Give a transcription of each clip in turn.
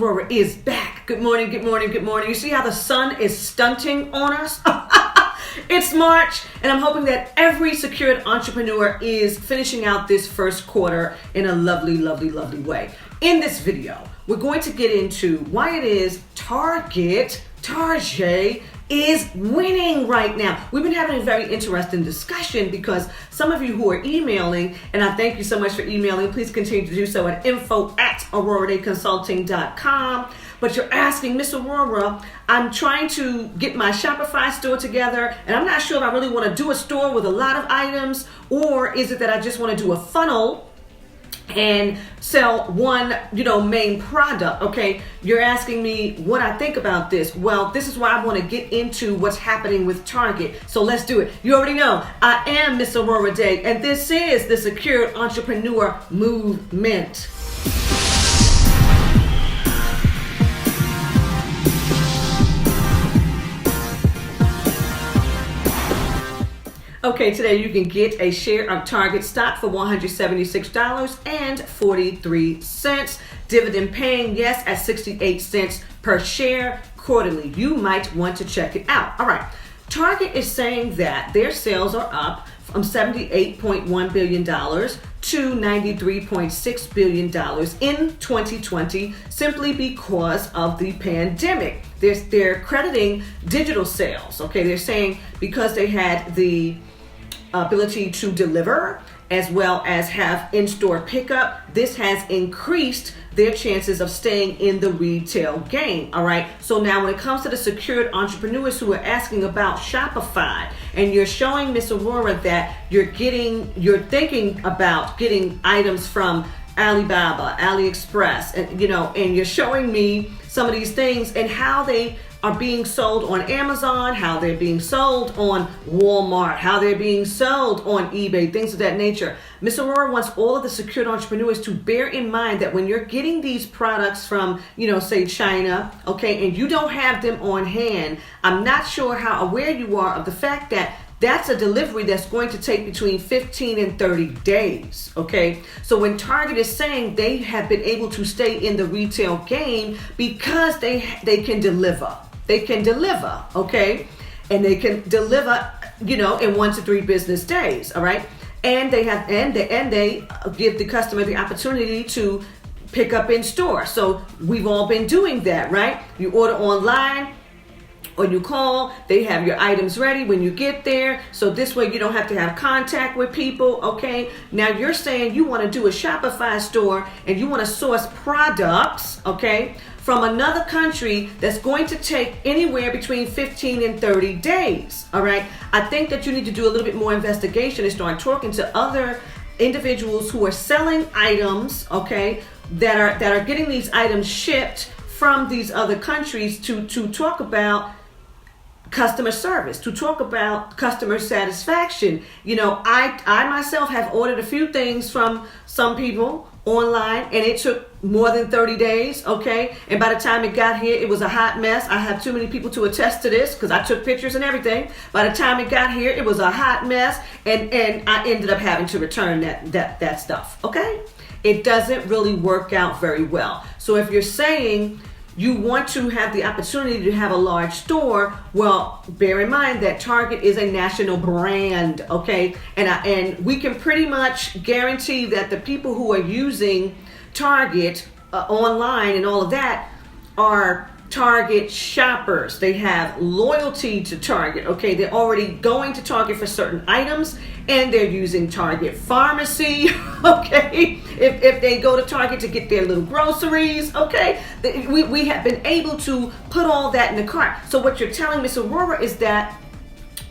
Aurora is back. Good morning, good morning, good morning. You see how the sun is stunting on us? It's March, and I'm hoping that every secured entrepreneur is finishing out this first quarter in a lovely, lovely, lovely way. In this video, we're going to get into why it is Target is winning right now. We've been having a very interesting discussion because some of you who are emailing, and I thank you so much for emailing, please continue to do so at info@auroradayconsulting.com. But you're asking, Miss Aurora, I'm trying to get my Shopify store together, and I'm not sure if I really want to do a store with a lot of items, or is it that I just want to do a funnel and sell one, main product. Okay, you're asking me what I think about this. Well, this is why I want to get into what's happening with Target. So let's do it. You already know I am Miss Aurora Day, and this is the Secured Entrepreneur Movement. Okay, today you can get a share of Target stock for $176.43. Dividend paying, yes, at 68 cents per share quarterly. You might want to check it out. All right, Target is saying that their sales are up from $78.1 billion to $93.6 billion in 2020 simply because of the pandemic. They're crediting digital sales. Okay, they're saying because they had the ability to deliver as well as have in-store pickup, this has increased their chances of staying in the retail game. All right, so now when it comes to the secured entrepreneurs who are asking about Shopify, and you're showing Miss Aurora that you're thinking about getting items from Alibaba, AliExpress, and you're showing me some of these things and how they are being sold on Amazon, how they're being sold on Walmart, how they're being sold on eBay, things of that nature. Miss Aurora wants all of the secured entrepreneurs to bear in mind that when you're getting these products from, say China, okay, and you don't have them on hand, I'm not sure how aware you are of the fact that that's a delivery that's going to take between 15 and 30 days, okay? So when Target is saying they have been able to stay in the retail game because they can deliver. They can deliver, okay? And they can deliver, in 1 to 3 business days, all right? And they give the customer the opportunity to pick up in store. So we've all been doing that, right? You order online, or you call, they have your items ready when you get there. So this way you don't have to have contact with people, okay? Now you're saying you want to do a Shopify store and you want to source products, okay, from another country that's going to take anywhere between 15 and 30 days, all right? I think that you need to do a little bit more investigation and start talking to other individuals who are selling items, okay, that are getting these items shipped from these other countries to talk about customer service, to talk about customer satisfaction. I myself have ordered a few things from some people online, and it took more than 30 days, okay? And by the time it got here, it was a hot mess. I have too many people to attest to this because I took pictures and everything. By the time it got here, it was a hot mess, and I ended up having to return that stuff, okay? It doesn't really work out very well. So if you're saying you want to have the opportunity to have a large store, well, bear in mind that Target is a national brand, okay? And we can pretty much guarantee that the people who are using Target online and all of that are Target shoppers. They have loyalty to Target, okay? They're already going to Target for certain items, and they're using Target Pharmacy, okay? If they go to Target to get their little groceries, okay? We have been able to put all that in the cart. So what you're telling Miss Aurora is that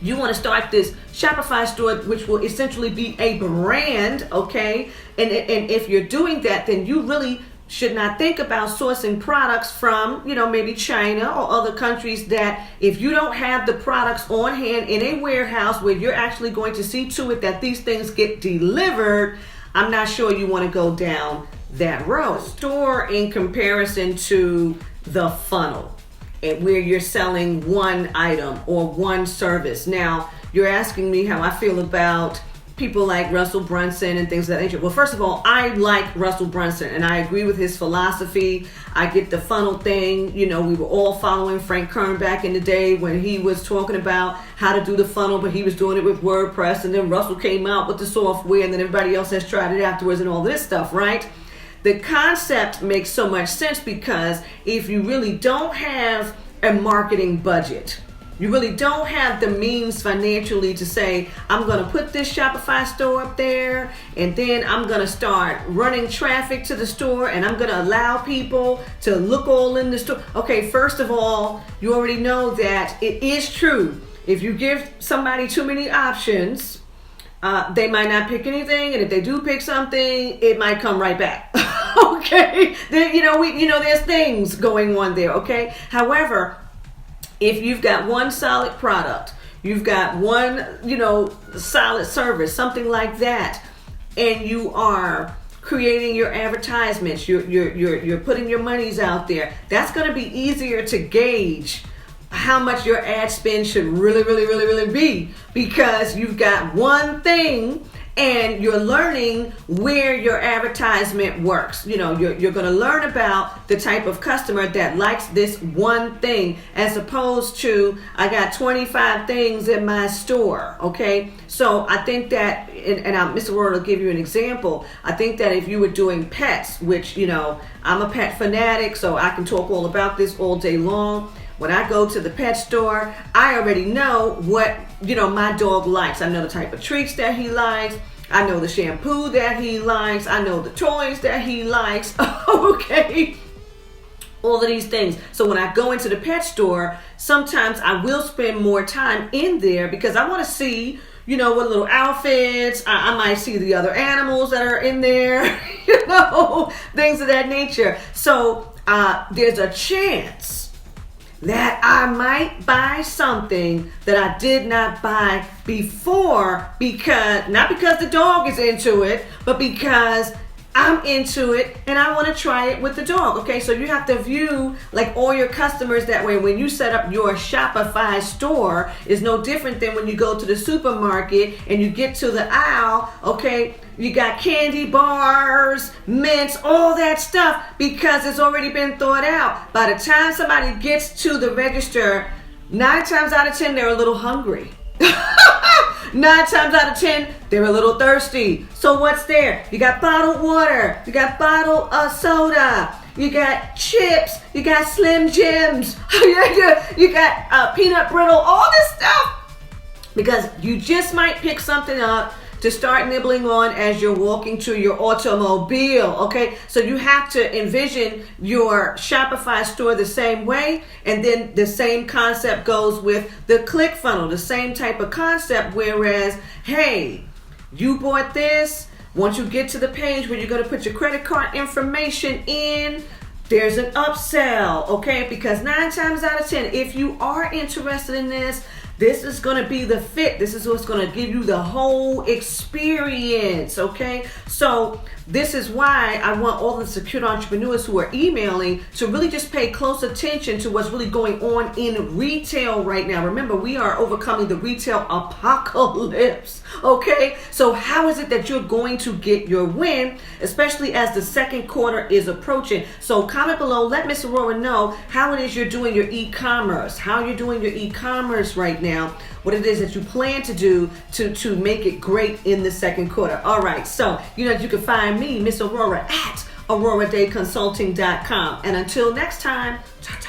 you want to start this Shopify store, which will essentially be a brand, okay? And if you're doing that, then you really should not think about sourcing products from, maybe China or other countries that if you don't have the products on hand in a warehouse where you're actually going to see to it that these things get delivered, I'm not sure you want to go down that road. Store in comparison to the funnel, where you're selling one item or one service. Now, you're asking me how I feel about people like Russell Brunson and things of that nature. Well, first of all, I like Russell Brunson and I agree with his philosophy. I get the funnel thing. You know, we were all following Frank Kern back in the day when he was talking about how to do the funnel, but he was doing it with WordPress, and then Russell came out with the software, and then everybody else has tried it afterwards and all this stuff, right? The concept makes so much sense because if you really don't have a marketing budget, you really don't have the means financially to say, I'm going to put this Shopify store up there, and then I'm going to start running traffic to the store, and I'm going to allow people to look all in the store. Okay, first of all, you already know that it is true. If you give somebody too many options, they might not pick anything, and if they do pick something, it might come right back. Okay, there's things going on there. Okay, however, if you've got one solid product, you've got one, solid service, something like that, and you are creating your advertisements, you're putting your monies out there, that's going to be easier to gauge how much your ad spend should really be, because you've got one thing and you're learning where your advertisement works. You're going to learn about the type of customer that likes this one thing, as opposed to, I got 25 things in my store. Okay, so I think that, and Mr. Ward will give you an example. I think that if you were doing pets, which I'm a pet fanatic, so I can talk all about this all day long. When I go to the pet store, I already know what, my dog likes. I know the type of treats that he likes. I know the shampoo that he likes. I know the toys that he likes. Okay. All of these things. So when I go into the pet store, sometimes I will spend more time in there because I want to see, what little outfits. I might see the other animals that are in there, things of that nature. So there's a chance that I might buy something that I did not buy before, not because the dog is into it, but because I'm into it and I want to try it with the dog. Okay, so you have to view like all your customers that way. When you set up your Shopify store, is no different than when you go to the supermarket and you get to the aisle. Okay, you got candy bars, mints, all that stuff, because it's already been thought out. By the time somebody gets to the register, 9 times out of 10 they're a little hungry. 9 times out of 10, they're a little thirsty. So what's there? You got bottled water. You got bottled soda. You got chips. You got Slim Jims. You got peanut brittle. All this stuff. Because you just might pick something up to start nibbling on as you're walking to your automobile. Okay, so you have to envision your Shopify store the same way, and then the same concept goes with the ClickFunnels, the same type of concept. Whereas, hey, you bought this. Once you get to the page where you're going to put your credit card information in, there's an upsell. Okay, because 9 times out of 10, if you are interested in this is going to be the fit. This is what's going to give you the whole experience, okay? So this is why I want all the secure entrepreneurs who are emailing to really just pay close attention to what's really going on in retail right now. Remember, we are overcoming the retail apocalypse, okay? So how is it that you're going to get your win, especially as the second quarter is approaching? So comment below, let Miss Aurora know how it is you're doing your e-commerce, how you're doing your e-commerce right now, what it is that you plan to do to make it great in the second quarter. All right, so you can find me, Miss Aurora, at AuroraDayConsulting.com. And until next time, talk to